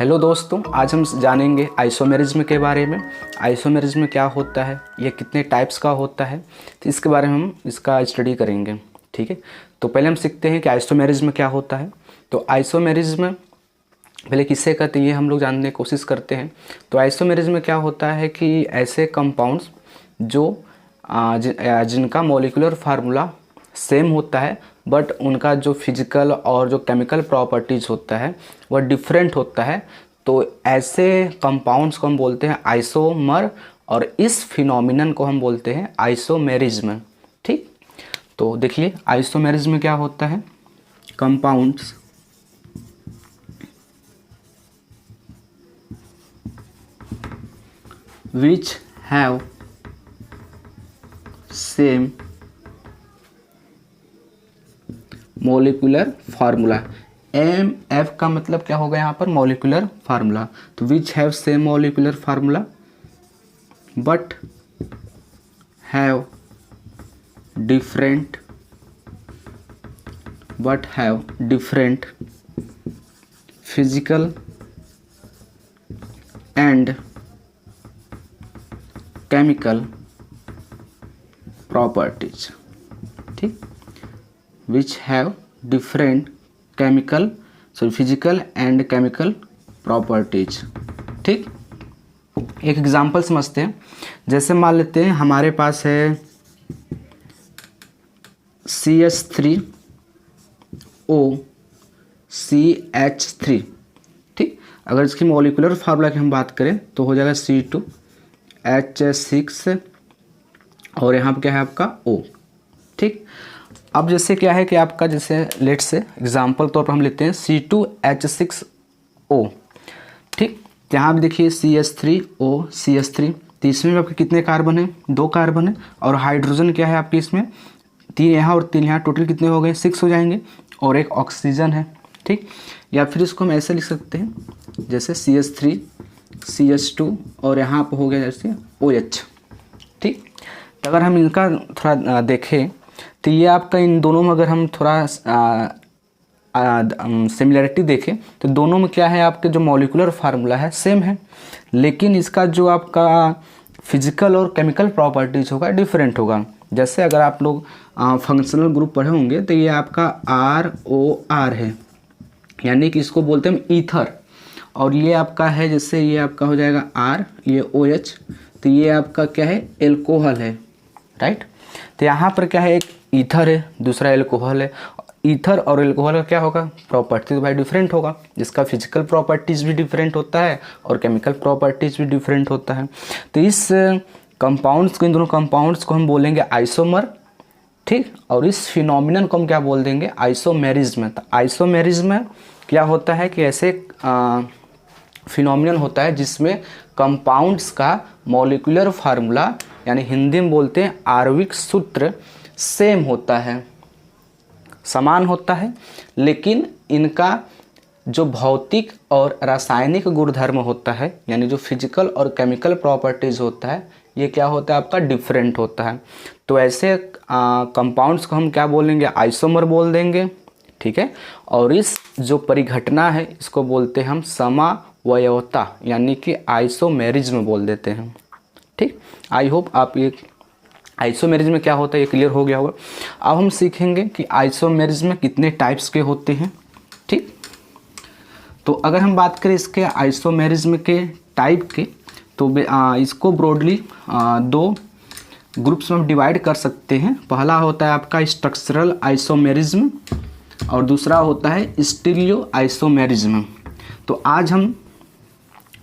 Hello दोस्तों, आज हम जानेंगे आइसोमेरिज्म के बारे में। आइसोमेरिज्म क्या होता है, ये कितने टाइप्स का होता है, तो इसके बारे में हम इसका स्टडी करेंगे। ठीक है, तो पहले हम सीखते हैं कि आइसोमेरिज्म क्या होता है। तो आइसोमेरिज्म पहले किससे कहते हैं ये हम लोग जानने की कोशिश करते हैं। तो आइसोमेरिज्म क्या होता है कि ऐसे कंपाउंड्स जो जिनका मॉलिक्यूलर फार्मूला सेम होता है बट उनका जो फिजिकल और जो केमिकल प्रॉपर्टीज़ होता है वह डिफरेंट होता है, तो ऐसे कंपाउंड्स को हम बोलते हैं आइसोमर, और इस फिनोमिनन को हम बोलते हैं आइसोमेरिज्म। ठीक, तो देखिए आइसोमेरिज्म क्या होता है। Compounds which have same molecular formula. M F का मतलब क्या होगा यहाँ पर, मोलिकुलर फार्मूला। तो which have same molecular formula but have different physical and chemical properties. ठीक, which have different physical and chemical properties. ठीक, एक एग्जांपल समझते हैं। जैसे मान लेते हैं हमारे पास है CH3OCH3। ठीक, अगर इसकी मॉलिक्यूलर फार्मूला की हम बात करें तो हो जाएगा C2H6 और यहाँ पर क्या है आपका O। ठीक, अब जैसे क्या है कि आपका जैसे लेट से एग्जाम्पल तौर पर हम लेते हैं C2H6O। ठीक, यहाँ भी देखिए CH3OCH3, तो इसमें भी आपके कितने कार्बन हैं, 2 कार्बन है, और हाइड्रोजन क्या है आपके इसमें 3 यहाँ और 3 यहाँ, टोटल कितने हो गए, 6 हो जाएंगे, और एक ऑक्सीजन है। ठीक, या फिर इसको हम ऐसे लिख सकते हैं जैसे CH3 CH2 और यहाँ पर हो गया जैसे OH। ठीक, तो अगर हम इनका थोड़ा देखें तो ये आपका इन दोनों में अगर हम थोड़ा सिमिलरिटी देखें तो दोनों में क्या है, आपके जो मॉलिक्यूलर फार्मूला है सेम है, लेकिन इसका जो आपका फिजिकल और केमिकल प्रॉपर्टीज होगा डिफरेंट होगा। जैसे अगर आप लोग फंक्शनल ग्रुप पढ़े होंगे तो ये आपका ROR है, यानी कि इसको बोलते हैं हम ईथर, और ये आपका है जैसे ये आपका हो जाएगा R, ये OH, तो ये आपका क्या है, एल्कोहल है। राइट, तो यहाँ पर क्या है, एक ईथर है, दूसरा एल्कोहल है। ईथर और एल्कोहल का क्या होगा, प्रॉपर्टीज भाई डिफरेंट होगा, जिसका फिजिकल प्रॉपर्टीज भी डिफरेंट होता है और केमिकल प्रॉपर्टीज भी डिफरेंट होता है। तो इस कंपाउंड्स को, इन दोनों कंपाउंड्स को हम बोलेंगे आइसोमर। ठीक, और इस फिनोमिनन को हम क्या बोल देंगे, आइसोमेरिज्म। तो आइसोमेरिज्म क्या होता है कि ऐसे फिनोमिनन होता है जिसमें कंपाउंड्स का मॉलिक्यूलर फार्मूला, यानी हिंदी में बोलते हैं आणविक सूत्र, सेम होता है, समान होता है, लेकिन इनका जो भौतिक और रासायनिक गुणधर्म होता है, यानी जो फिजिकल और केमिकल प्रॉपर्टीज होता है, ये क्या होता है आपका, डिफरेंट होता है। तो ऐसे कंपाउंड्स को हम क्या बोलेंगे, आइसोमर बोल देंगे। ठीक है, और इस जो परिघटना है इसको बोलते हैं हम समावयवता, यानी कि आइसोमेरिज्म बोल देते हैं। ठीक, आई होप आप ये आइसोमेरिज्म क्या होता है ये क्लियर हो गया होगा। अब हम सीखेंगे कि आइसोमेरिज्म कितने टाइप्स के होते हैं। ठीक, तो अगर हम बात करें इसके आइसोमेरिज्म के टाइप के, तो इसको ब्रॉडली 2 ग्रुप्स में हम डिवाइड कर सकते हैं। पहला होता है आपका स्ट्रक्चरल आइसोमेरिज्म और दूसरा होता है स्टीरियो आइसोमेरिज्म। तो आज हम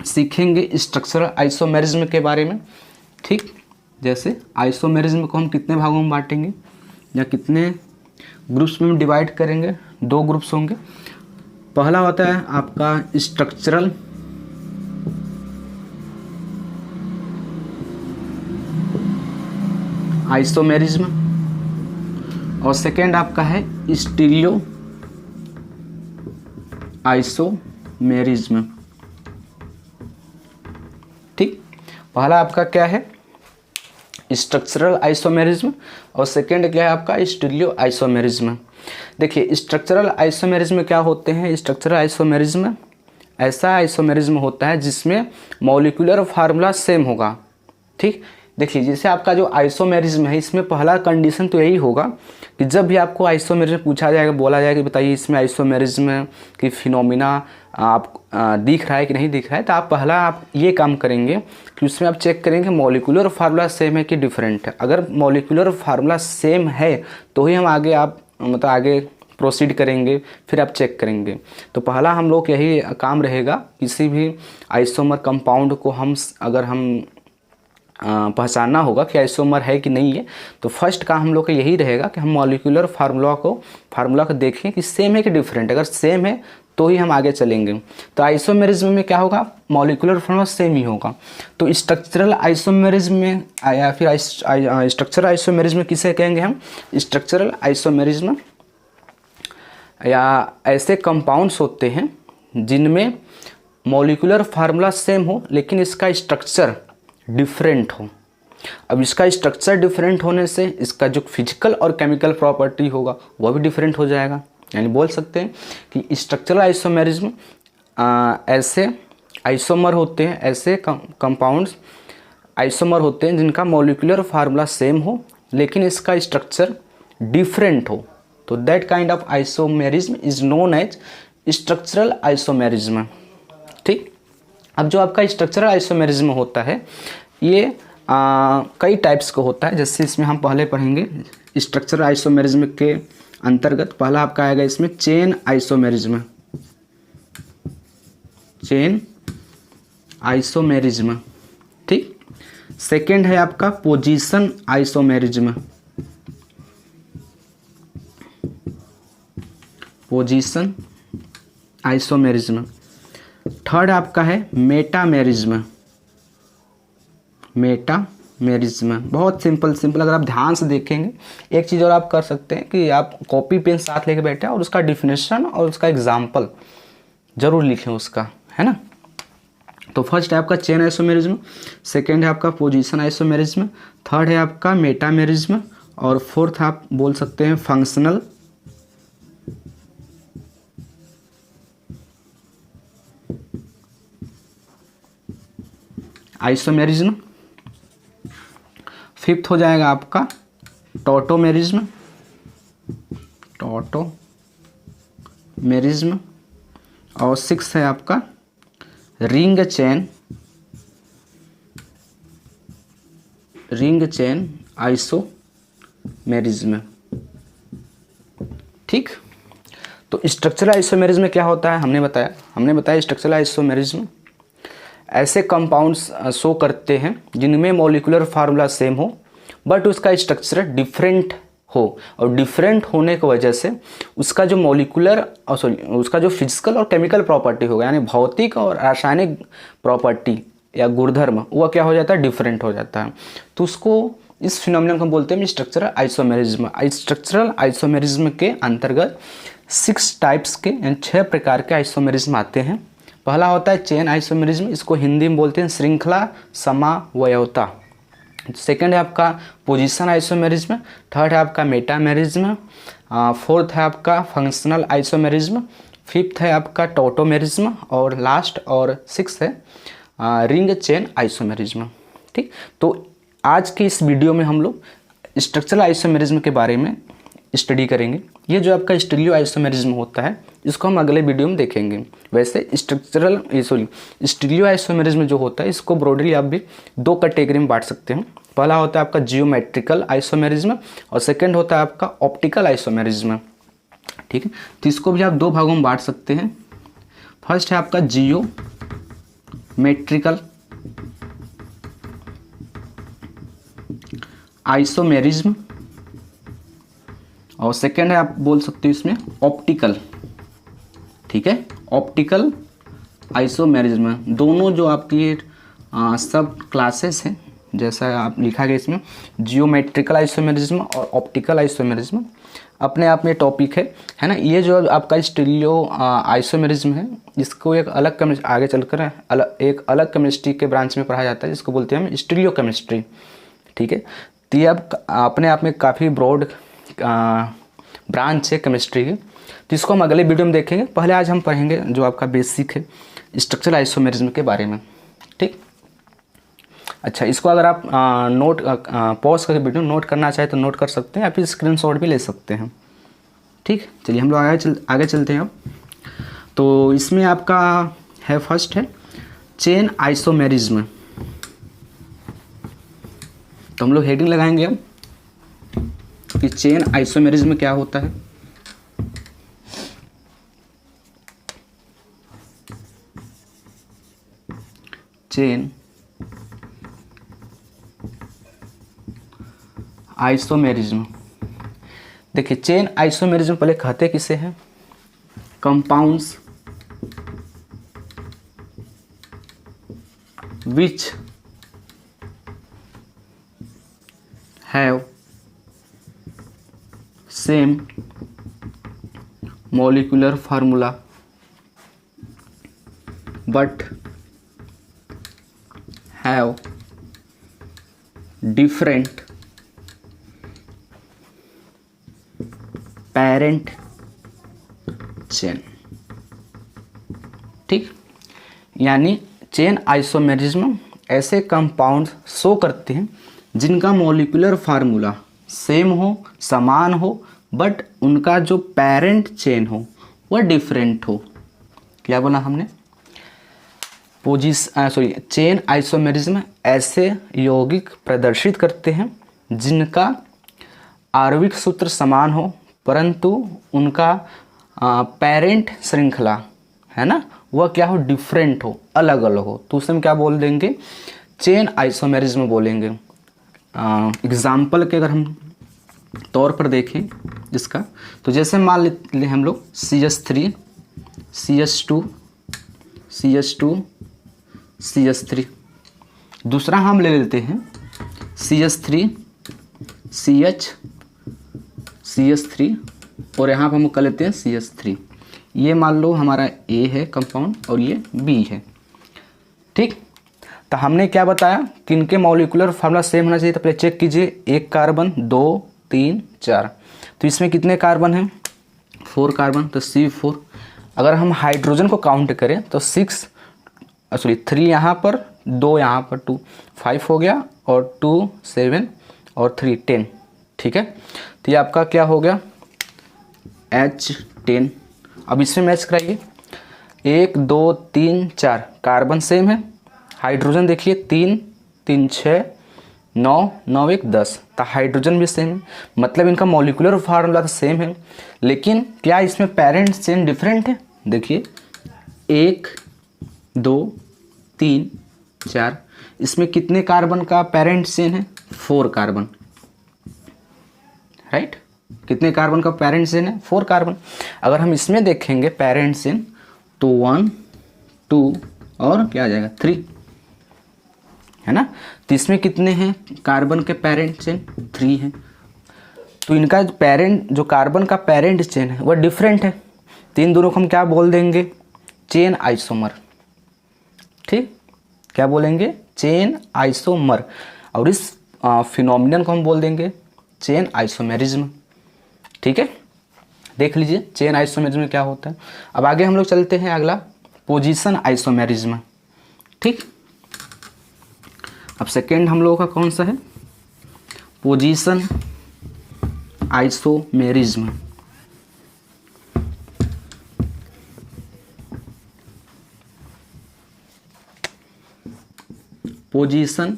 सीखेंगे स्ट्रक्चरल आइसोमेरिज्म के बारे में। ठीक, जैसे आइसोमेरिज्म को हम कितने भागों में बांटेंगे या कितने ग्रुप्स में डिवाइड करेंगे, 2 ग्रुप्स होंगे। पहला होता है आपका स्ट्रक्चरल आइसोमेरिज्म और सेकेंड आपका है स्टीरियो आइसोमेरिज्म। ठीक, पहला आपका क्या है, स्ट्रक्चरल आइसोमेरिज्म, और सेकेंड क्या है आपका, स्टीरियो आइसोमेरिज्म। देखिए स्ट्रक्चरल आइसोमेरिज्म क्या होते हैं। स्ट्रक्चरल आइसोमेरिज्म ऐसा आइसोमेरिज्म होता है जिसमें मॉलिक्यूलर फार्मूला सेम होगा। ठीक, देखिए जैसे आपका जो आइसोमेरिज्म है इसमें पहला कंडीशन तो यही होगा कि जब भी आपको आइसोमेरिज्म पूछा जाएगा, बोला जाएगा कि बताइए इसमें आइसोमेरिज्म की फिनोमिना आप दिख रहा है कि नहीं दिख रहा है, तो आप पहला आप ये काम करेंगे कि उसमें आप चेक करेंगे मॉलिक्यूलर फार्मूला सेम है कि डिफरेंट है। अगर मॉलिक्यूलर फार्मूला सेम है तो ही हम आगे आगे प्रोसीड करेंगे, फिर आप चेक करेंगे। तो पहला हम लोग यही काम रहेगा, किसी भी आइसोमर कंपाउंड को अगर हम पहचानना होगा कि आइसोमर है कि नहीं है, तो फर्स्ट काम हम लोग का यही रहेगा कि हम मॉलिक्यूलर फार्मूला को देखें कि सेम है कि डिफरेंट। अगर सेम है तो ही हम आगे चलेंगे। तो आइसोमेरिज्म में क्या होगा, मॉलिक्यूलर फार्मूला सेम ही होगा। तो स्ट्रक्चरल आइसोमेरिज्म में या फिर स्ट्रक्चरल आइसोमेरिज्म किसे कहेंगे हम, स्ट्रक्चरल आइसोमेरिज्म या ऐसे कंपाउंड्स होते हैं जिनमें मॉलिक्यूलर फार्मूला सेम हो लेकिन इसका स्ट्रक्चर डिफरेंट हो। अब इसका स्ट्रक्चर डिफरेंट होने से इसका जो फिजिकल और केमिकल प्रॉपर्टी होगा वह भी डिफरेंट हो जाएगा। यानी बोल सकते हैं कि स्ट्रक्चरल आइसोमेरिज्म ऐसे आइसोमर होते हैं, ऐसे कंपाउंड्स आइसोमर होते हैं जिनका मॉलिक्यूलर फार्मूला सेम हो लेकिन इसका स्ट्रक्चर डिफरेंट हो। तो that kind of isomerism is known as structural isomerism. ठीक, अब जो आपका स्ट्रक्चरल आइसोमेरिज्म होता है ये कई टाइप्स का होता है। जैसे इसमें हम पहले पढ़ेंगे स्ट्रक्चरल आइसोमेरिज्म के अंतर्गत पहला आपका आएगा इसमें चेन आइसोमेरिज्म। चेन आइसोमेरिज्म, ठीक। सेकेंड है आपका position isomerism. Position isomerism. Third आपका है मेटामेरिज्म। मेटामेरिज्म बहुत सिंपल अगर आप ध्यान से देखेंगे, एक चीज़ और आप कर सकते हैं कि आप कॉपी पेन साथ लेके बैठे और उसका डिफिनेशन और उसका एग्जाम्पल जरूर लिखें उसका, है ना। तो फर्स्ट है आपका चेन आइसोमेरिज्म, सेकेंड है आपका पोजीशन आइसोमेरिज्म, थर्ड है आपका मेटामेरिज्म और फोर्थ आप बोल सकते हैं फंक्शनल आइसोमेरिज्म। फिफ्थ हो जाएगा आपका टॉटोमेरिज्म। टॉटोमेरिज्म और सिक्स है आपका रिंग चेन आइसोमेरिज्म। ठीक, तो स्ट्रक्चरल आइसोमेरिज्म में क्या होता है हमने बताया स्ट्रक्चरल आइसोमेरिज्म ऐसे कंपाउंड्स शो करते हैं जिनमें मॉलिक्यूलर फार्मूला सेम हो बट उसका स्ट्रक्चर डिफरेंट हो, और डिफरेंट होने की वजह से उसका जो उसका जो फिजिकल और केमिकल प्रॉपर्टी होगा, यानी भौतिक और रासायनिक प्रॉपर्टी या गुणधर्म, वह क्या हो जाता है, डिफरेंट हो जाता है। तो उसको इस फिनोमिनन को बोलते हैं स्ट्रक्चरल आइसोमेरिज्म। स्ट्रक्चरल आइसोमेरिज्म के अंतर्गत 6 टाइप्स के यानी 6 प्रकार के आइसोमेरिज्म आते हैं। पहला होता है चेन आइसोमेरिज्म, इसको हिंदी में बोलते हैं श्रृंखला समावयवता। सेकंड है आपका पोजीशन आइसोमेरिज्म, थर्ड है आपका मेटामेरिज्म, फोर्थ है आपका फंक्शनल आइसोमेरिज्म, फिफ्थ है आपका टॉटोमेरिज्म और लास्ट और सिक्स्थ है रिंग चेन आइसोमेरिज्म। ठीक, तो आज की इस वीडियो में हम लोग स्ट्रक्चरल आइसोमेरिज्म के बारे में स्टडी करेंगे। ये जो आपका स्टीरियो आइसोमेरिज्म होता है इसको हम अगले वीडियो में देखेंगे। वैसे स्टीरियो आइसोमेरिज्म जो होता है इसको ब्रॉडली आप भी 2 कैटेगरी में बांट सकते हैं। पहला होता है आपका जियोमेट्रिकल आइसोमेरिज्म और सेकंड होता है आपका ऑप्टिकल आइसोमेरिज्म। ठीक है, तो इसको भी आप 2 भागों में बांट सकते हैं। फर्स्ट है आपका जियोमेट्रिकल आइसोमेरिज्म और सेकेंड है आप बोल सकते हो इसमें ऑप्टिकल। ठीक है, ऑप्टिकल आइसोमेरिज्म। दोनों जो आपकी सब क्लासेस हैं, जैसा आप लिखा गया इसमें जियोमेट्रिकल आइसोमेरिज्म और ऑप्टिकल आइसोमेरिज्म, अपने आप में टॉपिक है ना। ये जो आपका स्टीरियो आइसोमेरिज्म है इसको एक अलग आगे चलकर एक अलग केमिस्ट्री के ब्रांच में पढ़ा जाता है जिसको बोलते हैं हम स्टीरियो केमिस्ट्री। ठीक है, तो ये अब अपने आप में काफ़ी ब्रॉड ब्रांच है केमिस्ट्री की, तो इसको हम अगले वीडियो में देखेंगे। पहले आज हम पढ़ेंगे जो आपका बेसिक है स्ट्रक्चरल आइसोमेरिज्म के बारे में। ठीक, अच्छा, इसको अगर आप नोट पॉज करके वीडियो नोट करना चाहे तो नोट कर सकते हैं या फिर स्क्रीनशॉट भी ले सकते हैं। ठीक, चलिए हम लोग आगे चलते हैं अब। तो इसमें आपका है, फर्स्ट है चेन आइसोमेरिज्म। तो हम लोग हेडिंग लगाएंगे अब कि चेन आइसोमेरिज्म क्या होता है। चेन आइसोमेरिज्म, देखिए चेन आइसोमेरिज्म पहले कहते किसे हैं? Compounds which have same molecular formula but have different parent chain। ठीक, यानी चेन आइसोमेरिज्म ऐसे कंपाउंड शो करते हैं जिनका मॉलिक्यूलर फार्मूला सेम हो, समान हो, बट उनका जो पेरेंट चेन हो वह डिफरेंट हो। क्या बोला हमने? चेन आइसोमेरिज्म ऐसे यौगिक प्रदर्शित करते हैं जिनका आणविक सूत्र समान हो परंतु उनका पेरेंट श्रृंखला है ना वह क्या हो? डिफरेंट हो, अलग अलग हो, तो उसे हम क्या बोल देंगे? चेन आइसोमेरिज्म बोलेंगे। एग्जाम्पल के अगर हम तौर पर देखें इसका, तो जैसे मान लें हम लोग CH3 CH2 CH2 CH3, दूसरा हम ले लेते हैं CH3 CH CH3 और यहाँ पर हम कर लेते हैं CH3। ये मान लो हमारा A है कंपाउंड और ये B है। ठीक, तो हमने क्या बताया कि इनके मॉलिक्यूलर फार्मूला सेम होना चाहिए। तो पहले चेक कीजिए, 1 कार्बन 2 3 4, तो इसमें कितने कार्बन हैं? 4 कार्बन, तो C4। अगर हम हाइड्रोजन को काउंट करें तो 3 यहाँ पर, 2 यहाँ पर, 2 5 हो गया और 2 7 और 3 10। ठीक है, तो ये आपका क्या हो गया? H10। अब इसमें मैच कराइए, 1 2 3 4 कार्बन सेम है, हाइड्रोजन देखिए 3 3 6 9 9 1 10, तो हाइड्रोजन भी सेम है, मतलब इनका मॉलिक्यूलर फार्मूला तो सेम है, लेकिन क्या इसमें पेरेंट चेन डिफरेंट है? देखिए 1 2 3 4, इसमें कितने कार्बन का पेरेंट चेन है? 4 कार्बन, राइट? कितने कार्बन का पेरेंट चेन है? 4 कार्बन। अगर हम इसमें देखेंगे पेरेंट चेन तो 1 2 और क्या आ जाएगा? 3, है ना? तो इसमें कितने हैं कार्बन के पेरेंट चेन? 3 हैं। तो इनका जो कार्बन का पेरेंट चेन है वह डिफरेंट है, तो इन दोनों को हम क्या बोल देंगे? Chain isomer. ठीक, क्या बोलेंगे? Chain isomer. और इस फिनोमिनन को हम बोल देंगे चेन आइसोमेरिज्म। ठीक है, देख लीजिए चेन आइसोमेरिज्म क्या होता है। अब आगे हम लोग चलते हैं, अगला पोजीशन आइसोमेरिज्म। ठीक, अब सेकेंड हम लोगों का कौन सा है? Position isomerism. पोजीशन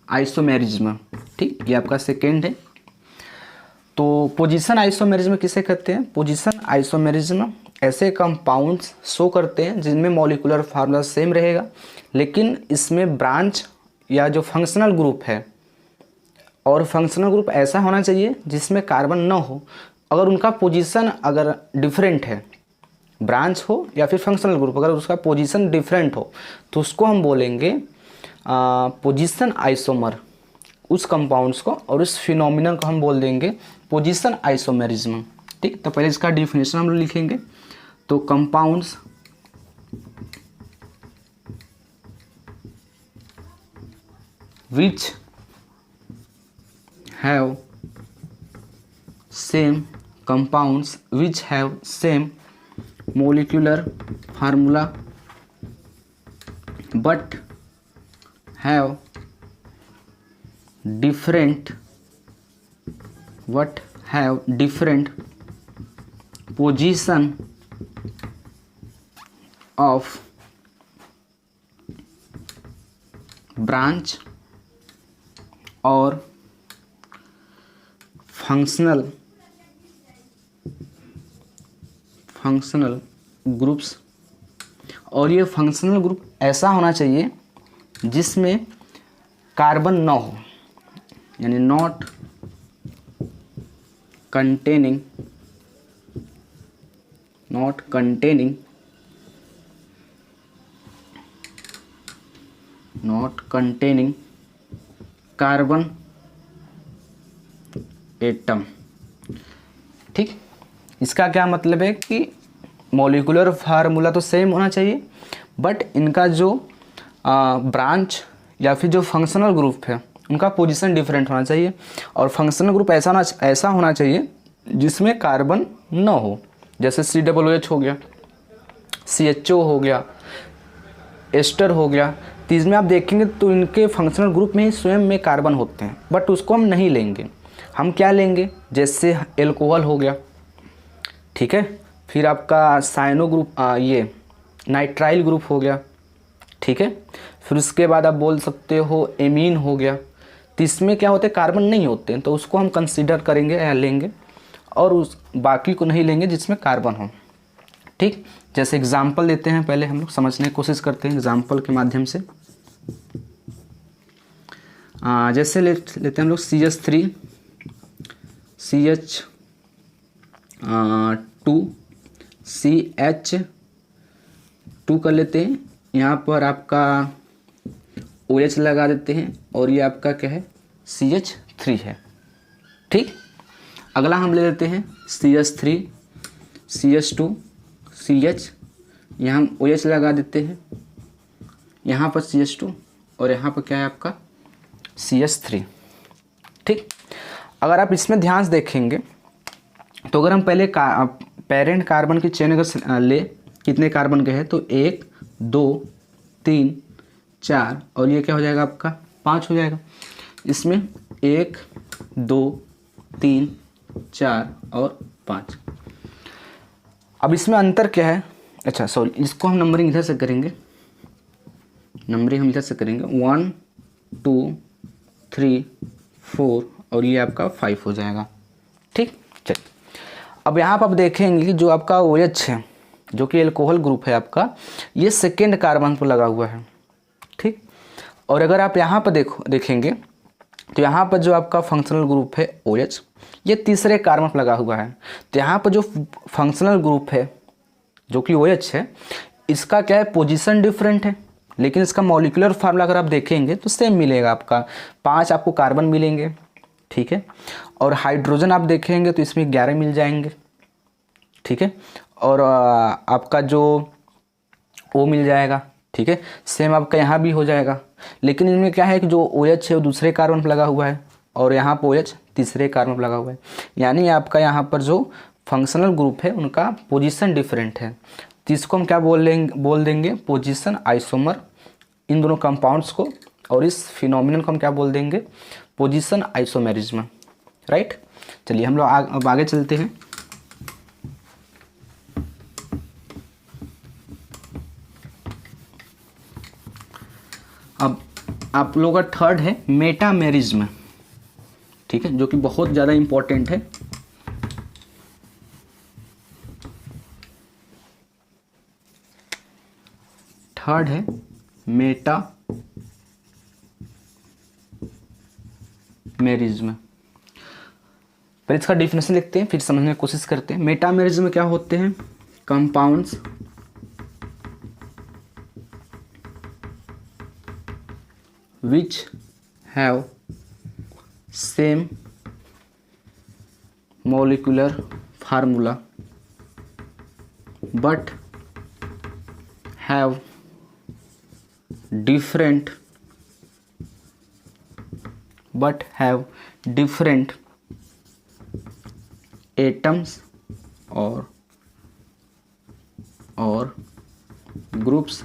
आइसोमेरिज्म, ठीक, ये आपका सेकेंड है। तो पोजीशन आइसोमेरिज्म किसे कहते हैं? पोजीशन आइसोमेरिज्म ऐसे कंपाउंड्स शो करते हैं जिनमें मॉलिक्यूलर फार्मूला सेम रहेगा, लेकिन इसमें ब्रांच या जो फंक्शनल ग्रुप है, और फंक्शनल ग्रुप ऐसा होना चाहिए जिसमें कार्बन न हो। अगर उनका पोजीशन अगर डिफरेंट है, ब्रांच हो या फिर फंक्शनल ग्रुप, अगर उसका पोजीशन डिफरेंट हो तो उसको हम बोलेंगे पोजीशन आइसोमर, उस कंपाउंड्स को, और उस फिनोमिनन को हम बोल देंगे पोजीशन आइसोमेरिज्म। ठीक, तो पहले इसका डिफिनेशन हम लोग लिखेंगे। तो compounds which have same molecular formula but have different position of branch और फंक्शनल ग्रुप्स, और ये फंक्शनल ग्रुप ऐसा होना चाहिए जिसमें कार्बन ना हो, यानी नॉट कंटेनिंग कार्बन एटम। ठीक, इसका क्या मतलब है कि मॉलिक्यूलर फार्मूला तो सेम होना चाहिए, बट इनका जो ब्रांच या फिर जो फंक्शनल ग्रुप है उनका पोजीशन डिफरेंट होना चाहिए, और फंक्शनल ग्रुप ऐसा होना चाहिए जिसमें कार्बन न हो, जैसे COOH हो गया, CHO हो गया, एस्टर हो गया। तो इसमें आप देखेंगे तो इनके फंक्शनल ग्रुप में ही स्वयं में कार्बन होते हैं, बट उसको हम नहीं लेंगे। हम क्या लेंगे, जैसे एल्कोहल हो गया, ठीक है, फिर आपका साइनो ग्रुप, ये नाइट्राइल ग्रुप हो गया, ठीक है, फिर उसके बाद आप बोल सकते हो एमीन हो गया। तो इसमें क्या होते हैं, कार्बन नहीं होते हैं, तो उसको हम कंसीडर करेंगे या लेंगे, और उस बाकी को नहीं लेंगे जिसमें कार्बन हो। ठीक, जैसे एग्जाम्पल देते हैं, पहले हम लोग समझने की कोशिश करते हैं एग्जाम्पल के माध्यम से। जैसे लेते हैं हम लोग CH3 CH2 CH2 कर लेते हैं, यहाँ पर आपका OH लगा देते हैं, और ये आपका क्या है, CH3 है। ठीक, अगला हम ले लेते हैं CH3 CH2 CH, यहाँ हम OH लगा देते हैं, यहाँ पर CH2 और यहाँ पर क्या है आपका CH3। ठीक, अगर आप इसमें ध्यान से देखेंगे तो अगर हम पहले पेरेंट कार्बन की चेन अगर ले, कितने कार्बन के हैं, तो 1 2 3 4, और ये क्या हो जाएगा आपका 5 हो जाएगा। इसमें 1 2 3 4 और 5। अब इसमें अंतर क्या है, अच्छा सॉरी, इसको हम नंबरिंग इधर से करेंगे, 1 2 3 4 और ये आपका 5 हो जाएगा। ठीक, चलिए अब यहाँ पर आप देखेंगे कि जो आपका OH है, जो कि एल्कोहल ग्रुप है आपका, ये सेकेंड कार्बन पर लगा हुआ है। ठीक, और अगर आप यहाँ पर देखेंगे तो यहाँ पर जो आपका फंक्शनल ग्रुप है OH, ये तीसरे कार्बन पर लगा हुआ है। तो यहाँ पर जो फंक्शनल ग्रुप है जो कि OH है, इसका क्या है, पोजीशन डिफरेंट है, लेकिन इसका मॉलिक्यूलर फार्मूला अगर आप देखेंगे तो सेम मिलेगा आपका, 5 आपको कार्बन मिलेंगे। ठीक है, और हाइड्रोजन आप देखेंगे तो इसमें 11 मिल जाएंगे। ठीक है, और आपका जो O मिल जाएगा। ठीक है, सेम आपका यहाँ भी हो जाएगा, लेकिन इनमें क्या है कि जो OH है वो दूसरे कार्बन पर लगा हुआ है, और यहाँ पर OH तीसरे कार्बन पर लगा हुआ है, यानी आपका यहाँ पर जो फंक्शनल ग्रुप है उनका पोजीशन डिफरेंट है। तो इसको हम क्या बोल देंगे पोजीशन आइसोमर, इन दोनों कंपाउंड्स को, और इस फिनोमिनन को हम क्या बोल देंगे, पोजीशन आइसोमेरिज्म। राइट, चलिए हम लोग अब आगे चलते हैं। अब आप लोगों का थर्ड है मेटामेरिज्म। ठीक है, जो कि बहुत ज़्यादा इम्पोर्टेंट है। थर्ड है मेटामेरिज्म। पहले इसका डिफिनेशन लिखते हैं, फिर समझने की कोशिश करते हैं। मेटामेरिज्म में क्या होते हैं, compounds which have same molecular formula but have different atoms or और groups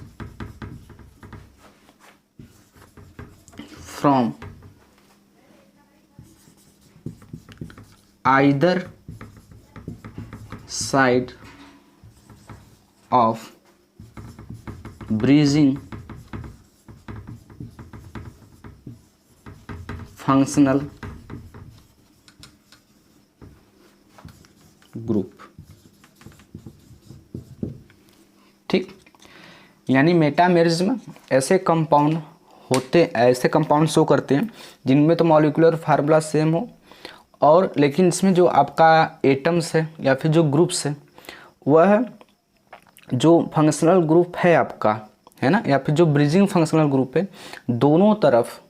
from either side of bridging functional group। ठीक, यानी मेटामेरिज्म ऐसे कंपाउंड होते, ऐसे कंपाउंड शो करते हैं जिनमें तो मॉलिक्यूलर फार्मूला सेम हो, और लेकिन इसमें जो आपका एटम्स है या फिर जो ग्रुप्स है वह जो फंक्शनल ग्रुप है आपका, है ना, या फिर जो ब्रिजिंग फंक्शनल ग्रुप है, दोनों तरफ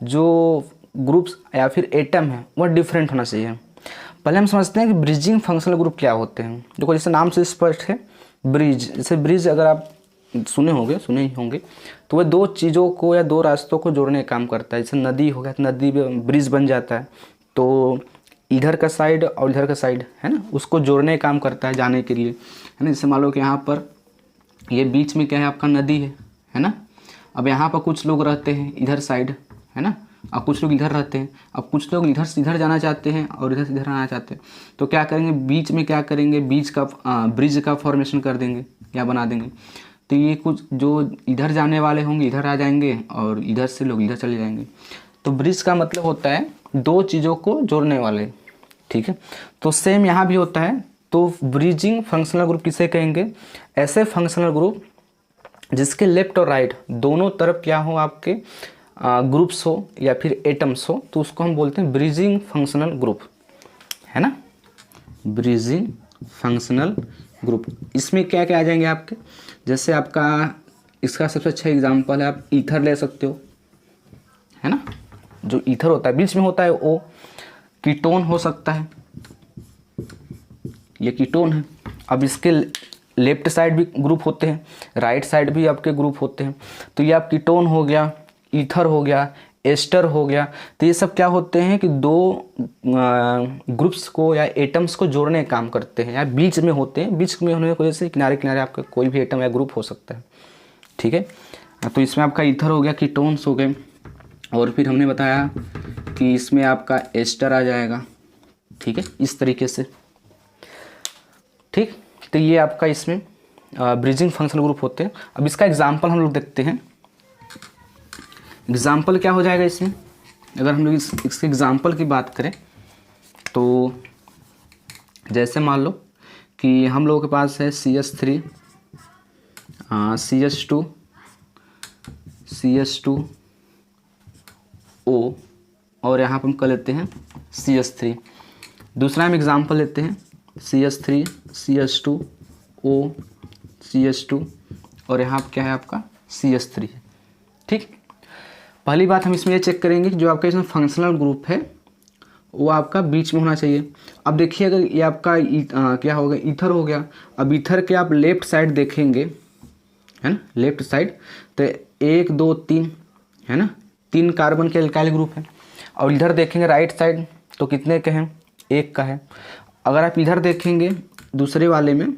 जो ग्रुप्स या फिर एटम है वह डिफरेंट होना चाहिए। पहले हम समझते हैं कि ब्रिजिंग फंक्शनल ग्रुप क्या होते हैं। देखो जैसे नाम से स्पष्ट है ब्रिज, जैसे ब्रिज अगर आप सुने ही होंगे तो वह दो चीज़ों को या दो रास्तों को जोड़ने का काम करता है। जैसे नदी हो गया तो नदी में ब्रिज बन जाता है, तो इधर का साइड और इधर का साइड है ना, उसको जोड़ने का काम करता है जाने के लिए, है ना। जैसे मान लो कि यहाँ पर ये बीच में क्या है आपका नदी है ना। अब यहाँ पर कुछ लोग रहते हैं इधर साइड, है ना, और कुछ लोग इधर रहते हैं। अब कुछ लोग इधर से इधर जाना चाहते हैं और इधर से इधर आना चाहते हैं, तो क्या करेंगे, बीच में क्या करेंगे, ब्रिज का फॉर्मेशन कर देंगे या बना देंगे। तो ये कुछ जो इधर जाने वाले होंगे इधर आ जाएंगे और इधर से लोग इधर चले जाएंगे। तो ब्रिज का मतलब होता है दो चीज़ों को जोड़ने वाले, ठीक है। तो सेम यहाँ भी होता है। तो ब्रिजिंग फंक्शनल ग्रुप किसे कहेंगे, ऐसे फंक्शनल ग्रुप जिसके लेफ्ट और राइट दोनों तरफ क्या हो आपके ग्रुप्स हो या फिर एटम्स हो, तो उसको हम बोलते हैं ब्रिजिंग फंक्शनल ग्रुप, है ना, ब्रिजिंग फंक्शनल ग्रुप। इसमें क्या क्या आ जाएंगे आपके, जैसे आपका इसका सबसे अच्छा एग्जांपल है, आप ईथर ले सकते हो, है ना। जो ईथर होता है बीच में होता है ओ, कीटोन हो सकता है, ये कीटोन है। अब इसके लेफ्ट साइड भी ग्रुप होते हैं, राइट साइड भी आपके ग्रुप होते हैं। तो ये आप कीटोन हो गया, ईथर हो गया, एस्टर हो गया। तो ये सब क्या होते हैं कि दो ग्रुप्स को या एटम्स को जोड़ने का काम करते हैं, या बीच में होते हैं। बीच में होने की वजह से किनारे किनारे आपका कोई भी एटम या ग्रुप हो सकता है, ठीक है। तो इसमें आपका ईथर हो गया, कीटोन्स हो गए, और फिर हमने बताया कि इसमें आपका एस्टर आ जाएगा, ठीक है, इस तरीके से, ठीक। तो ये आपका इसमें ब्रिजिंग फंक्शनल ग्रुप होते हैं। अब इसका एग्जांपल हम लोग देखते हैं। एग्जांपल क्या हो जाएगा इसमें, अगर हम लोग इसके एग्जांपल की बात करें तो जैसे मान लो कि हम लोगों के पास है CH3 CH2 CH2O, और यहाँ पर हम कर लेते हैं CH3। दूसरा हम एग्जांपल लेते हैं CH3 CH2O CH2, और यहाँ पर क्या है आपका CH3 है, ठीक। पहली बात हम इसमें ये चेक करेंगे कि जो आपका इसमें फंक्शनल ग्रुप है वो आपका बीच में होना चाहिए। अब देखिए अगर ये आपका क्या हो गया, ईथर हो गया। अब ईथर के आप लेफ्ट साइड देखेंगे, है ना, लेफ्ट साइड, तो 1 2 3, है ना, 3 कार्बन के एल्काइल ग्रुप है। और इधर देखेंगे राइट साइड तो कितने के हैं, 1 का है। अगर आप इधर देखेंगे दूसरे वाले में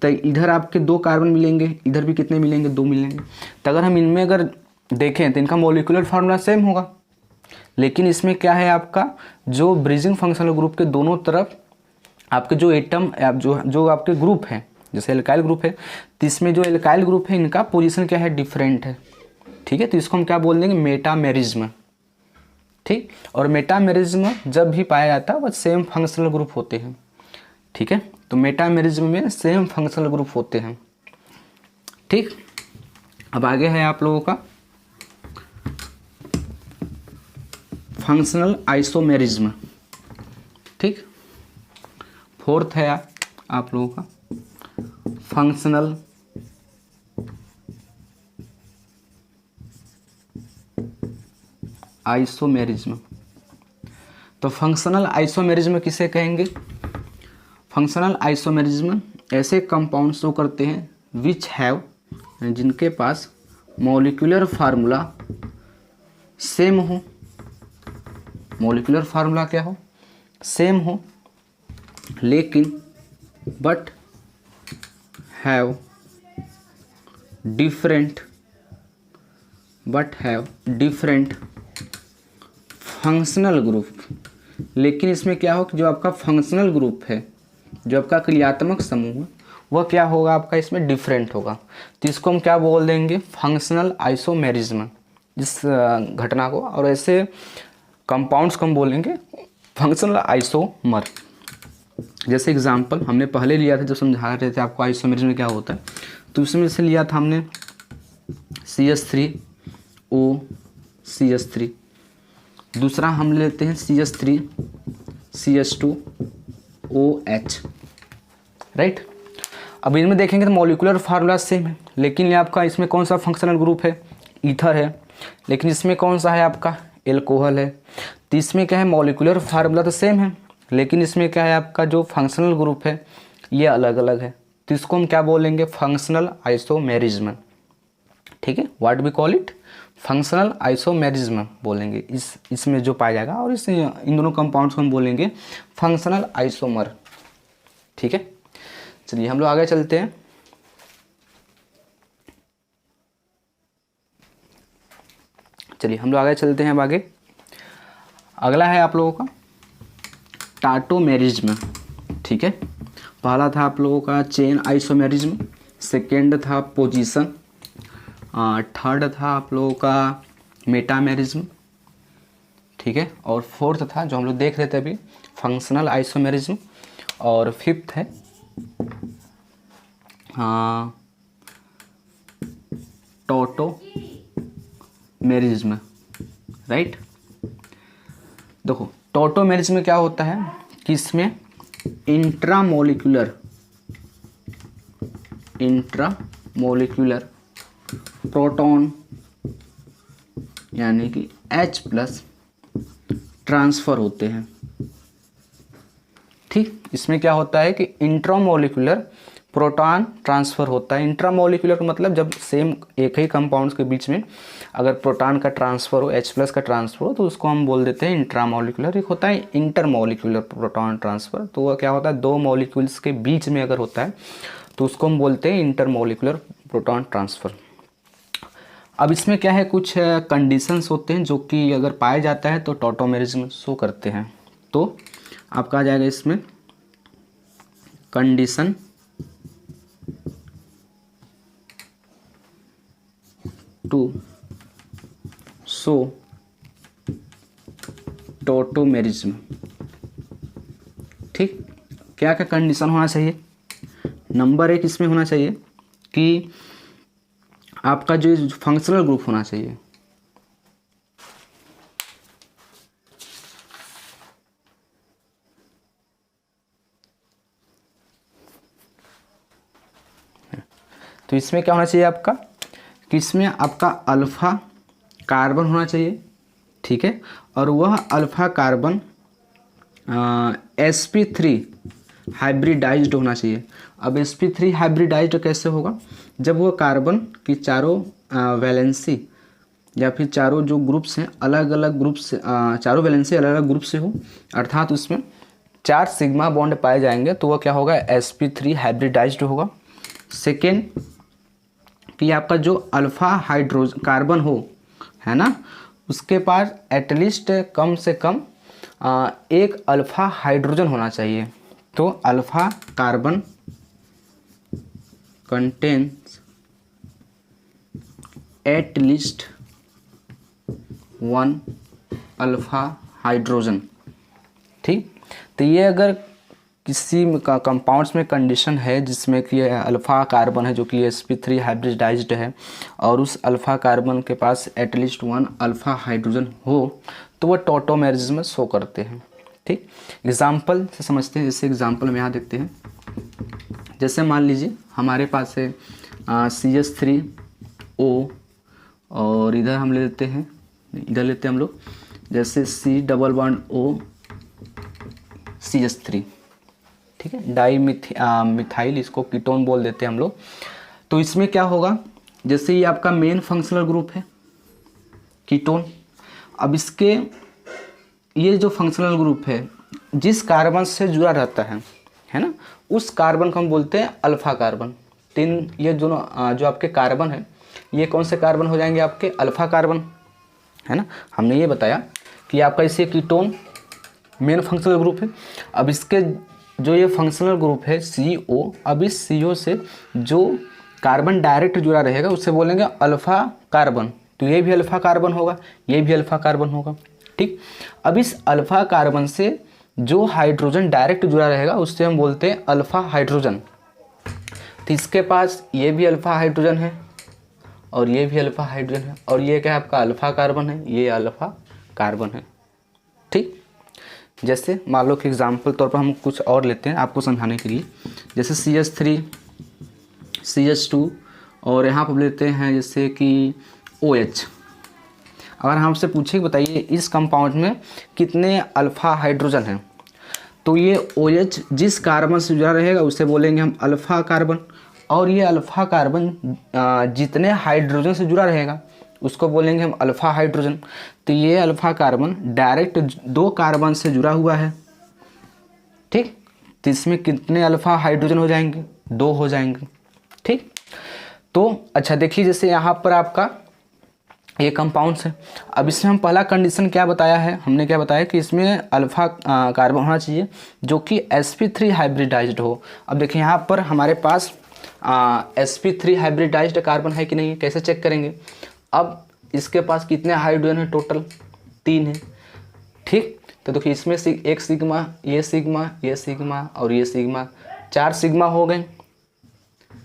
तो इधर आपके 2 कार्बन मिलेंगे, इधर भी कितने मिलेंगे, 2 मिलेंगे। तो अगर हम इनमें अगर देखें तो इनका मॉलिक्यूलर फार्मूला सेम होगा, लेकिन इसमें क्या है आपका जो ब्रिजिंग फंक्शनल ग्रुप के दोनों तरफ आपके जो एटम जो आपके ग्रुप हैं, जैसे एल्काइल ग्रुप है, तो इसमें जो एल्काइल ग्रुप है इनका पोजीशन क्या है, डिफरेंट है, ठीक है। तो इसको हम क्या बोल देंगे, मेटामेरिज्म, ठीक। और मेटामेरिज्म जब भी पाया जाता है वह सेम फंक्शनल ग्रुप होते हैं, ठीक है। तो मेटामेरिज्म में सेम फंक्शनल ग्रुप होते हैं, ठीक। अब आगे है आप लोगों का फंक्शनल आइसोमेरिज्म, ठीक। फोर्थ है आप लोगों का फंक्शनल आइसोमेरिज्म। तो फंक्शनल आइसोमेरिज्म किसे कहेंगे, फंक्शनल आइसोमेरिज्म ऐसे कंपाउंड शो करते हैं विच हैव, जिनके पास मॉलिक्यूलर फार्मूला सेम हो, मॉलिक्यूलर फार्मूला क्या हो, सेम हो, लेकिन but have different functional group. लेकिन इसमें क्या हो कि जो आपका फंक्शनल ग्रुप है, जो आपका क्रियात्मक समूह है, वह क्या होगा आपका इसमें डिफरेंट होगा। तो इसको हम क्या बोल देंगे, फंक्शनल आइसोमेरिज्म इस घटना को। और ऐसे कंपाउंड्स को हम बोलेंगे फंक्शनल आइसोमर। जैसे एग्जांपल हमने पहले लिया था, जो समझा रहे थे आपको आइसोमेरिज्म में क्या होता है, तो उसमें से लिया था हमने CH3O CH3। दूसरा हम लेते हैं CH3 CH2OH, राइट। अब इनमें देखेंगे तो मॉलिक्यूलर फार्मूला सेम है, लेकिन ये आपका इसमें कौन सा फंक्शनल ग्रुप है, ईथर है। लेकिन इसमें कौन सा है आपका, एल्कोहल है। तो इसमें क्या है, मॉलिक्यूलर फार्मूला तो सेम है, लेकिन इसमें क्या है आपका जो फंक्शनल ग्रुप है ये अलग अलग है। तो इसको हम क्या बोलेंगे, फंक्शनल आइसोमेरिज्म। ठीक है, what we call it, functional isomerism बोलेंगे इसमें जो पाया जाएगा। और इन दोनों कंपाउंड्स को हम बोलेंगे फंक्शनल आइसोमर। ठीक है, चलिए हम लोग आगे चलते हैं। अब आगे अगला है आप लोगों का टाटोमेरिज्म। ठीक है, पहला था आप लोगों का चेन आइसोमेरिज्म, सेकेंड था पोजीशन, थर्ड था आप लोगों का मेटामेरिज्म। ठीक है, और फोर्थ था जो हम लोग देख रहे थे अभी, फंक्शनल आइसोमेरिज्म। और फिफ्थ है टोटोमेरिज्म, राइट। देखो टोटोमेरिज्म में क्या होता है कि इसमें इंट्रामोलिकुलर प्रोटॉन यानी कि H+ ट्रांसफ़र होते हैं। ठीक, इसमें क्या होता है कि इंट्रामोलिकुलर प्रोटॉन ट्रांसफ़र होता है। इंट्रामोलिकुलर का मतलब जब सेम एक ही कंपाउंड्स के बीच में अगर प्रोटॉन का ट्रांसफ़र हो, H+ का ट्रांसफ़र हो, तो उसको हम बोल देते हैं इंट्रामोलिकुलर। एक होता है इंटरमोलिकुलर प्रोटॉन ट्रांसफ़र, तो वह क्या होता है, दो मॉलिक्यूल्स के बीच में अगर होता है तो उसको हम बोलते हैं इंटरमोलिकुलर प्रोटॉन ट्रांसफ़र। अब इसमें क्या है, कुछ कंडीशंस होते हैं जो कि अगर पाया जाता है तो टोटोमेरिज्म शो करते हैं। तो आपका आ जाएगा इसमें कंडीशन टू शो टोटोमेरिज्म। ठीक, क्या क्या कंडीशन होना चाहिए। नंबर 1 इसमें होना चाहिए कि आपका जो फंक्शनल ग्रुप होना चाहिए, तो इसमें क्या होना चाहिए आपका कि इसमें आपका अल्फा कार्बन होना चाहिए। ठीक है, और वह अल्फा कार्बन sp3 हाइब्रिडाइज्ड होना चाहिए। अब sp3 हाइब्रिडाइज्ड कैसे होगा, जब वह कार्बन की चारों वैलेंसी या फिर चारों जो ग्रुप्स हैं अलग अलग ग्रुप से, चारों वैलेंसी अलग अलग ग्रुप से हो, अर्थात उसमें 4 सिग्मा बॉन्ड पाए जाएंगे, तो वह क्या होगा, sp3 हाइब्रिडाइज्ड होगा। सेकेंड कि आपका जो अल्फा हाइड्रोजन कार्बन हो, है ना, उसके पास एटलीस्ट कम से कम एक अल्फा हाइड्रोजन होना चाहिए। तो alpha carbon contains at least 1 alpha hydrogen. ठीक, तो ये अगर किसी कंपाउंड्स में कंडीशन है जिसमें कि अल्फ़ा कार्बन है जो कि sp3 हाइब्रिडाइज्ड है और उस अल्फ़ा कार्बन के पास एटलीस्ट 1 अल्फ़ा हाइड्रोजन हो, तो वह टोटोमेरिज्म शो करते हैं। ठीक, एग्जाम्पल से समझते हैं। जैसे एग्जाम्पल में यहाँ देखते हैं, जैसे मान लीजिए हमारे पास है CH3O और इधर हम लेते हैं, इधर लेते हैं हम लोग जैसे C++O CH3। ठीक है, मिथाइल इसको कीटोन बोल देते हैं हम लोग। तो इसमें क्या होगा, जैसे ये आपका मेन फंक्शनल ग्रुप है कीटोन। अब इसके ये जो फंक्शनल ग्रुप है जिस कार्बन से जुड़ा रहता है ना, उस कार्बन को हम बोलते हैं अल्फा कार्बन। तीन ये दोनों जो आपके कार्बन है ये कौन से कार्बन हो जाएंगे आपके अल्फा कार्बन, है ना। हमने ये बताया कि आपका इसे कीटोन मेन फंक्शनल ग्रुप है। अब इसके जो ये फंक्शनल ग्रुप है CO, अब इस CO से जो कार्बन डायरेक्ट जुड़ा रहेगा उससे बोलेंगे अल्फा कार्बन, तो ये भी अल्फा कार्बन होगा, ये भी अल्फा कार्बन होगा, ठीक। अब इस अल्फा कार्बन से जो हाइड्रोजन डायरेक्ट जुड़ा रहेगा उससे हम बोलते हैं अल्फा हाइड्रोजन। तो इसके पास ये भी अल्फा हाइड्रोजन है और ये भी अल्फा हाइड्रोजन है और ये क्या है आपका अल्फा कार्बन है, ये अल्फा कार्बन है, ठीक। जैसे मान लो कि एग्जाम्पल तौर पर हम कुछ और लेते हैं आपको समझाने के लिए, जैसे CH3 CH2 और यहाँ पर लेते हैं जैसे कि OH। अगर हमसे पूछे कि बताइए इस कंपाउंड में कितने अल्फा हाइड्रोजन हैं, तो ये OH जिस कार्बन से जुड़ा रहेगा उसे बोलेंगे हम अल्फा कार्बन, और ये अल्फा कार्बन जितने हाइड्रोजन से जुड़ा रहेगा उसको बोलेंगे हम अल्फा हाइड्रोजन। तो ये अल्फा कार्बन डायरेक्ट 2 कार्बन से जुड़ा हुआ है, ठीक। तो इसमें कितने अल्फा हाइड्रोजन हो जाएंगे, 2 हो जाएंगे, ठीक। तो अच्छा देखिए जैसे यहाँ पर आपका ये कंपाउंड्स है। अब इसमें हम पहला कंडीशन क्या बताया है, हमने क्या बताया कि इसमें अल्फा कार्बन होना चाहिए जो कि sp3 हाइब्रिडाइज्ड हो। अब देखिए यहाँ पर हमारे पास sp3 हाइब्रिडाइज्ड कार्बन है कि नहीं, कैसे चेक करेंगे। अब इसके पास कितने हाइड्रोजन है, टोटल 3 है, ठीक। तो देखिए इसमें से एक सिग्मा, ये सिग्मा, ये सिग्मा और ये सिग्मा, 4 सिग्मा हो गए।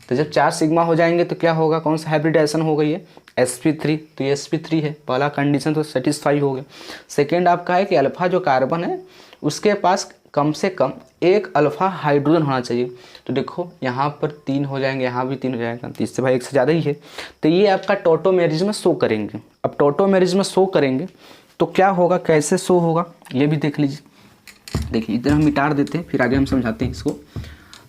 तो जब 4 सिग्मा हो जाएंगे तो क्या होगा, कौन सा हाइब्रिडाइजेशन होगा, ये sp3, तो ये sp3 है, पहला कंडीशन तो सेटिस्फाई हो गया। सेकेंड आपका है कि अल्फा जो कार्बन है उसके पास कम से कम एक अल्फा हाइड्रोजन होना चाहिए। तो देखो यहाँ पर 3 हो जाएंगे, यहाँ भी 3 हो जाएगा, तो इससे भाई एक से ज़्यादा ही है। तो ये आपका टॉटोमेरिज्म में शो करेंगे। अब टॉटोमेरिज्म में शो करेंगे तो क्या होगा, कैसे शो होगा ये भी देख लीजिए। देखिए इधर हम मिटा देते हैं फिर आगे हम समझाते हैं इसको।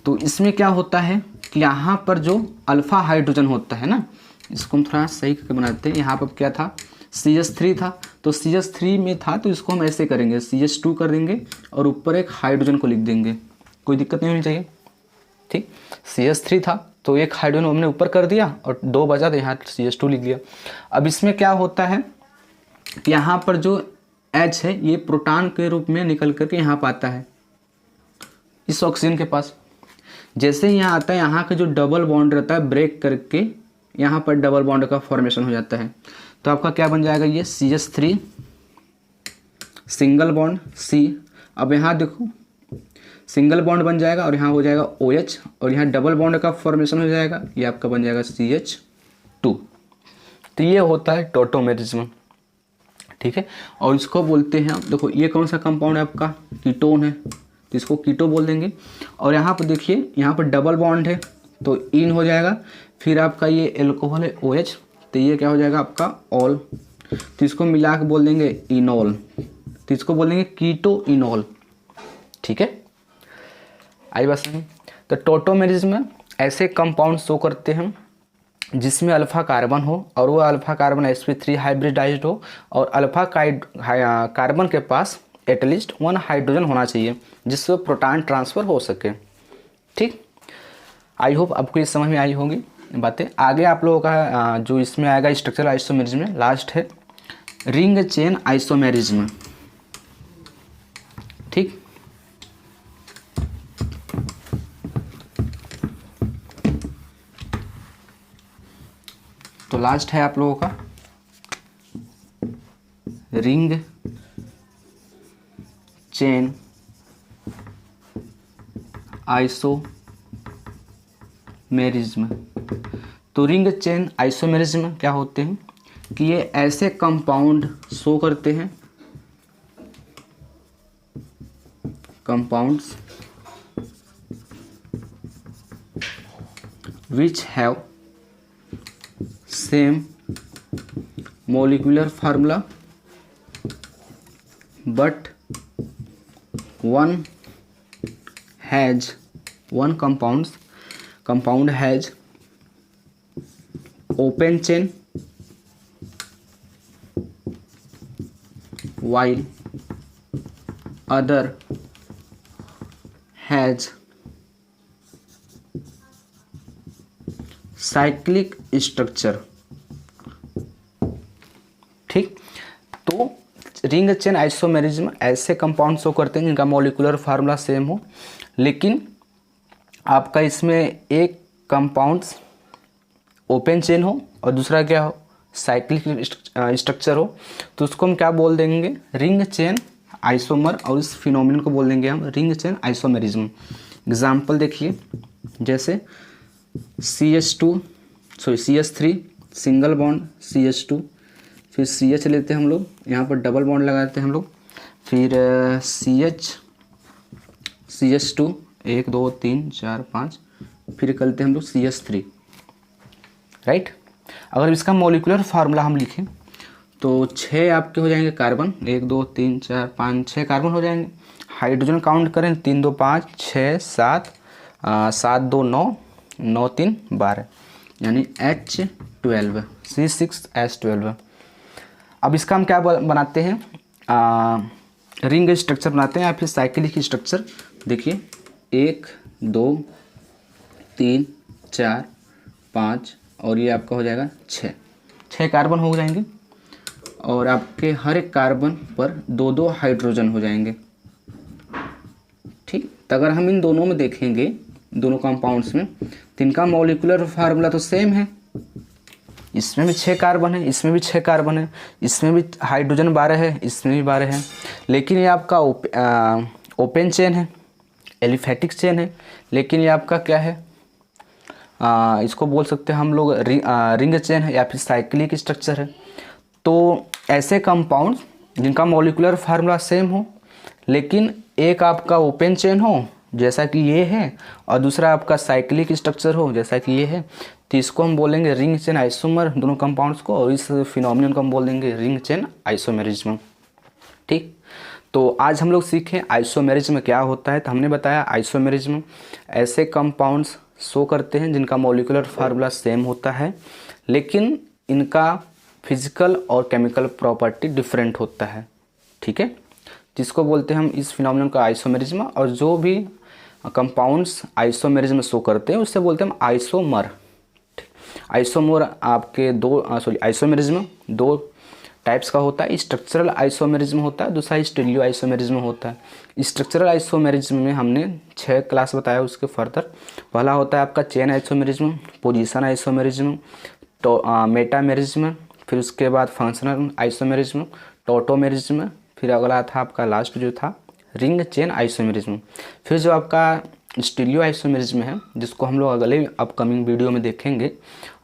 तो इसमें क्या होता है कि यहाँ पर जो अल्फा हाइड्रोजन होता है ना, इसको हम थोड़ा सही करके बनाते हैं। यहाँ पर क्या था, CH3 था, तो CH3 में था तो इसको हम ऐसे करेंगे CH2 कर देंगे और ऊपर एक हाइड्रोजन को लिख देंगे, कोई दिक्कत नहीं होनी चाहिए, ठीक। CH3 था तो एक हाइड्रोजन हमने ऊपर कर दिया और 2 बचा तो यहाँ CH2 लिख दिया। अब इसमें क्या होता है कि यहाँ पर जो H है ये प्रोटॉन के रूप में निकल करके यहाँ पर आता है इस ऑक्सीजन के पास। जैसे ही यहाँ आता है यहाँ का जो डबल बॉन्ड रहता है ब्रेक करके यहाँ पर डबल बॉन्ड का फॉर्मेशन हो जाता है। तो आपका क्या बन जाएगा, ये CH3 सिंगल बॉन्ड C। अब यहाँ देखो सिंगल बॉन्ड बन जाएगा और यहाँ हो जाएगा OH और यहाँ डबल बॉन्ड का फॉर्मेशन हो जाएगा, ये आपका बन जाएगा CH2। तो ये होता है टॉटोमेरिज्म, ठीक है। और इसको बोलते हैं, देखो ये कौन सा कंपाउंड है आपका, कीटोन है, तो इसको कीटो बोल देंगे। और यहाँ पर देखिए यहाँ पर डबल बॉन्ड है तो इन हो जाएगा, फिर आपका ये एल्कोहल है OH, तो ये क्या हो जाएगा आपका ऑल, तो इसको मिला के बोल देंगे इनॉल, तो इसको बोल देंगे कीटो इनॉल, ठीक है। आई बात समझ। तो टॉटोमेरिज्म में ऐसे कंपाउंड शो करते हैं जिसमें अल्फा कार्बन हो और वो अल्फा कार्बन sp3 हाइब्रिडाइज्ड हो और अल्फा कार्बन के पास एटलीस्ट 1 हाइड्रोजन होना चाहिए जिससे प्रोटॉन ट्रांसफ़र हो सके, ठीक। आई होप आपको ये समझ में आई होगी बातें। आगे आप लोगों का जो इसमें आएगा स्ट्रक्चरल आइसोमेरिज्म में लास्ट है रिंग चेन आइसोमेरिज्म, ठीक। तो लास्ट है आप लोगों का रिंग चेन आइसोमेरिज्म। तो रिंग चेन आइसोमेरिज्म क्या होते हैं कि ये ऐसे कंपाउंड शो करते हैं, compounds which have same molecular formula but one compound has open chain while other has cyclic structure. ठीक, तो रिंग चेन आइसोमेरिज्म ऐसे कंपाउंड शो करते हैं जिनका मॉलिक्यूलर फार्मूला सेम हो, लेकिन आपका इसमें एक कंपाउंड ओपन चेन हो और दूसरा क्या हो, साइक्लिक स्ट्रक्चर हो, तो उसको हम क्या बोल देंगे, रिंग चेन आइसोमर, और इस फिनोमिनन को बोल देंगे हम रिंग चेन आइसोमेरिज्म। एग्जाम्पल देखिए, जैसे CH3 सिंगल बॉन्ड CH2, फिर CH लेते हैं हम लोग, यहाँ पर डबल बॉन्ड लगाते हैं हम लोग, फिर CH2 1 2 3 4 5, फिर करते हैं हम लोग CH3, राइट। अगर इसका मॉलिक्यूलर फार्मूला हम लिखें तो 6 आपके हो जाएंगे कार्बन, 1 2 3 4 5 6 कार्बन हो जाएंगे। हाइड्रोजन काउंट करें 3 2 5 6 7 7 2 9 9 3 12, यानी H12 C6H12। अब इसका हम क्या बनाते हैं, रिंग स्ट्रक्चर बनाते हैं या फिर साइक्लिक स्ट्रक्चर। देखिए 1 2 3 4 5 और ये आपका हो जाएगा 6 कार्बन हो जाएंगे, और आपके हर एक कार्बन पर 2 2 हाइड्रोजन हो जाएंगे। ठीक, तो अगर हम इन दोनों में देखेंगे, दोनों कंपाउंड्स में, तो इनका मॉलिक्यूलर फार्मूला तो सेम है। इसमें भी 6 कार्बन है, इसमें भी 6 कार्बन है, इसमें भी हाइड्रोजन 12 है, इसमें भी 12 है, लेकिन ये आपका ओपन चेन है, एलिफेटिक चेन है, लेकिन ये आपका क्या है, इसको बोल सकते हैं हम लोग रिंग चेन है या फिर साइक्लिक स्ट्रक्चर है। तो ऐसे कंपाउंड जिनका मॉलिक्यूलर फार्मूला सेम हो, लेकिन एक आपका ओपन चेन हो जैसा कि ये है, और दूसरा आपका साइक्लिक स्ट्रक्चर हो जैसा कि ये है, तो इसको हम बोलेंगे रिंग चेन आइसोमर, दोनों कंपाउंड्स को, और इस फिनोमिनन को हम बोल देंगे रिंग चेन आइसोमेरिज्म। ठीक, तो आज हम लोग सीखे आइसोमेरिज्म क्या होता है। तो हमने बताया आइसोमेरिज्म ऐसे कंपाउंड्स शो करते हैं जिनका मॉलिक्यूलर फार्मूला सेम होता है, लेकिन इनका फिजिकल और केमिकल प्रॉपर्टी डिफरेंट होता है। ठीक है, जिसको बोलते हैं हम इस फिनोमिनन का आइसोमेरिज्म, और जो भी कंपाउंड्स आइसोमेरिज्म शो करते हैं उससे बोलते हैं हम आइसोमर। आइसोमर आपके आइसोमेरिज्म 2 टाइप्स का होता है, स्ट्रक्चरल आइसोमेरिज्म होता है, दूसरा स्टीरियो आइसोमेरिज्म होता है। स्ट्रक्चरल आइसोमेरिज्म में हमने 6 क्लास बताया, उसके फर्दर पहला होता है आपका chain isomerism, position isomerism, metamerism, फिर उसके बाद फंक्शनल आइसोमेरिज्म, टोटोमेरिज्म, फिर अगला था आपका लास्ट जो था रिंग चेन आइसोमेरिज्म। फिर जो आपका स्टीरियो आइसोमेरिज्म है, जिसको हम लोग अगले अपकमिंग वीडियो में देखेंगे,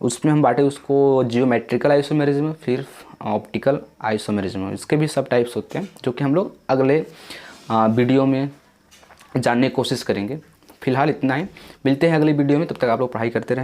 उसमें हम बांटे उसको जियोमेट्रिकल आइसोमेरिज्म, फिर ऑप्टिकल आइसोमेरिज्म। इसके भी सब टाइप्स होते हैं जो कि हम लोग अगले वीडियो में जानने की कोशिश करेंगे। फिलहाल इतना ही, मिलते हैं अगली वीडियो में, तब तक आप लोग पढ़ाई करते रहें।